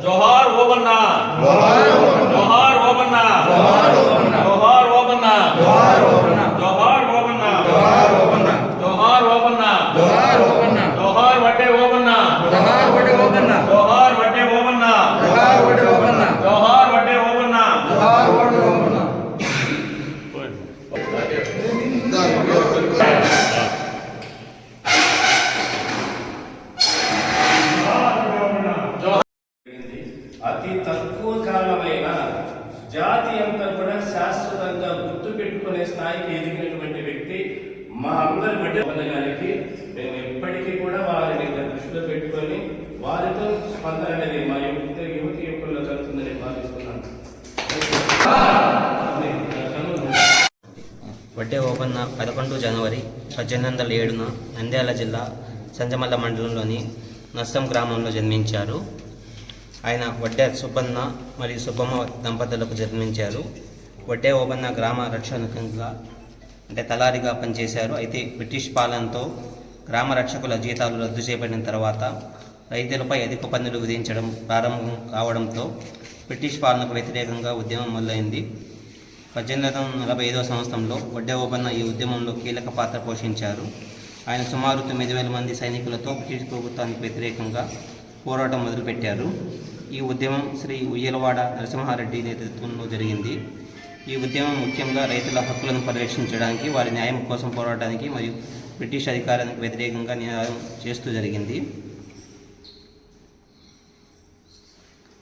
जोहार ओबन्ना, जोहार ओबन्ना, जोहार ओबन्ना, जोहार ओबन्ना, जोहार ओबन्ना, जोहार ओबन्ना, जोहार ओबन्ना, जोहार ओबन्ना, जोहार वटे ओबन्ना, जोहार वटे ओबन्ना, जोहार वटे ओबन्ना, जोहार वटे ओबन्ना, जोहार वटे ओबन्ना, जोहार वटे ओबन्ना। అతి తక్కువ కాలమైన జాతి అంతా కూడా శాశ్వతంగా గుర్తు పెట్టుకునే స్థాయికి ఎదిగినటువంటి వ్యక్తి మా అందరి బిడ్డ గారికి మేము ఎప్పటికీ కూడా వారిని దృష్టిలో పెట్టుకొని వారితో స్పందన అనేది మా యువతి యువకుల్లో జరుగుతుందని భావిస్తున్నాను. వడ్డే ఓబన్న 11 జనవరి 1807 నంద్యాల జిల్లా సంజమల్ల మండలంలోని నస్తం గ్రామంలో జన్మించారు. ఆయన వడ్డే సుబ్బన్న మరియు సుబ్బమ్మ దంపతులకు జన్మించారు. వడ్డే ఓబన్న గ్రామ రక్షణకంగా అంటే తలారిగా పనిచేశారు. అయితే బ్రిటిష్ పాలనతో గ్రామ రక్షకుల జీతాలు రద్దు చేయబడిన తర్వాత రైతులపై అధిక పన్నులు విధించడం ప్రారంభం కావడంతో బ్రిటిష్ పాలనకు వ్యతిరేకంగా ఉద్యమం మొదలైంది. 1845 సంవత్సరంలో వడ్డే ఓబన్న ఈ ఉద్యమంలో కీలక పాత్ర పోషించారు. ఆయన సుమారు 9,000 మంది సైనికులతో బ్రిటిష్ ప్రభుత్వానికి వ్యతిరేకంగా పోరాటం మొదలుపెట్టారు. ఈ ఉద్యమం శ్రీ ఉయ్యలవాడ నరసింహారెడ్డి నేతృత్వంలో జరిగింది. ఈ ఉద్యమం ముఖ్యంగా రైతుల హక్కులను పరిరక్షించడానికి, వారి న్యాయం కోసం పోరాటానికి మరియు బ్రిటిష్ అధికారానికి వ్యతిరేకంగా నినాదం చేస్తూ జరిగింది.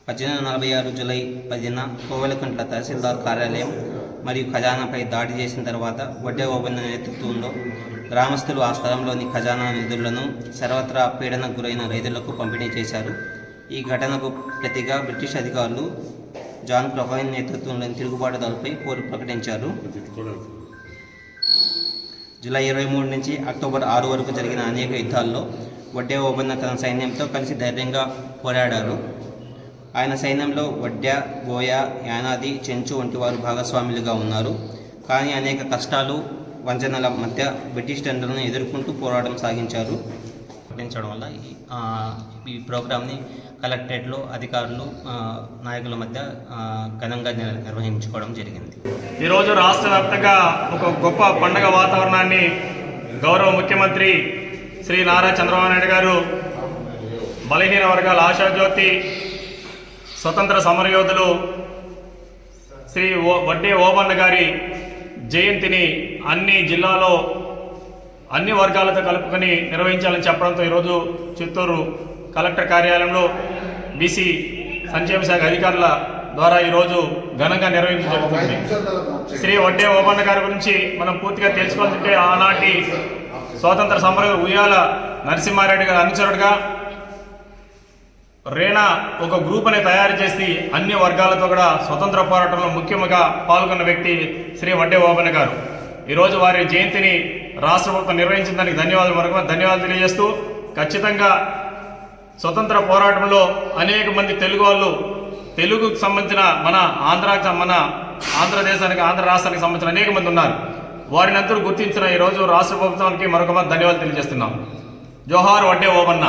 1846 జూలై 10న కోవెలకుంట్ల తహసీల్దార్ కార్యాలయం మరియు ఖజానాపై దాడి చేసిన తర్వాత వడ్డే ఓబన్న నేతృత్వంలో గ్రామస్తులు ఆ స్థలంలోని ఖజానా నిధులను సర్వత్రా పీడనకు గురైన రైతులకు పంపిణీ చేశారు. ఈ ఘటనకు ప్రతిగా బ్రిటిష్ అధికారులు జాన్ క్రొఫైన్ నేతృత్వంలోని తిరుగుబాటుదారులపై పోరు ప్రకటించారు. జూలై 23 నుంచి అక్టోబర్ 6 వరకు జరిగిన అనేక యుద్ధాల్లో వడ్డే ఓబన్న తన సైన్యంతో కలిసి ధైర్యంగా పోరాడారు. ఆయన సైన్యంలో వడ్డ్య, బోయ, యానాది, చెంచు వంటి వారు భాగస్వాములుగా ఉన్నారు. కానీ అనేక కష్టాలు, వంచనల మధ్య బ్రిటిష్ టెండర్లను ఎదుర్కొంటూ పోరాటం సాగించారు. ప్రకటించడం వల్ల ఈ ప్రోగ్రామ్ని కలెక్టరేట్లో అధికారులు, నాయకుల మధ్య ఘనంగా నిర్వహించుకోవడం జరిగింది. ఈరోజు రాష్ట్ర వ్యాప్తంగా ఒక గొప్ప పండుగ వాతావరణాన్ని గౌరవ ముఖ్యమంత్రి శ్రీ నారా చంద్రబాబు నాయుడు గారు బలహీన వర్గాల ఆశాజ్యోతి, స్వతంత్ర సమరయోధులు శ్రీ వడ్డే ఓబన్న గారి జయంతిని అన్ని జిల్లాలో అన్ని వర్గాలతో కలుపుకొని నిర్వహించాలని చెప్పడంతో ఈరోజు చిత్తూరు కలెక్టర్ కార్యాలయంలో బీసీ సంక్షేమ శాఖ అధికారుల ద్వారా ఈరోజు ఘనంగా నిర్వహించడం జరుగుతుంది. శ్రీ వడ్డే ఓబన్న గారి గురించి మనం పూర్తిగా తెలుసుకోవాలంటే ఆనాటి స్వాతంత్ర సమర ఉయ్యాల నరసింహారెడ్డి గారి అనుచరుడుగా రేనా ఒక గ్రూప్ అనే తయారు చేసి అన్ని వర్గాలతో కూడా స్వతంత్ర పోరాటంలో ముఖ్యంగా పాల్గొన్న వ్యక్తి శ్రీ వడ్డే ఓబన్న గారు. ఈరోజు వారి జయంతిని రాష్ట్ర ప్రభుత్వం నిర్వహించిన దానికి ధన్యవాదాలు తెలియజేస్తూ, ఖచ్చితంగా స్వతంత్ర పోరాటంలో అనేక మంది తెలుగు వాళ్ళు, తెలుగుకు సంబంధించిన మన ఆంధ్రదేశానికి, ఆంధ్ర రాష్ట్రానికి సంబంధించిన అనేక మంది ఉన్నారు. వారిని అందరూ గుర్తించిన ఈరోజు రాష్ట్ర ప్రభుత్వానికి మరొక ధన్యవాదాలు తెలియజేస్తున్నాం. జోహార్ వడ్డే ఓబన్న.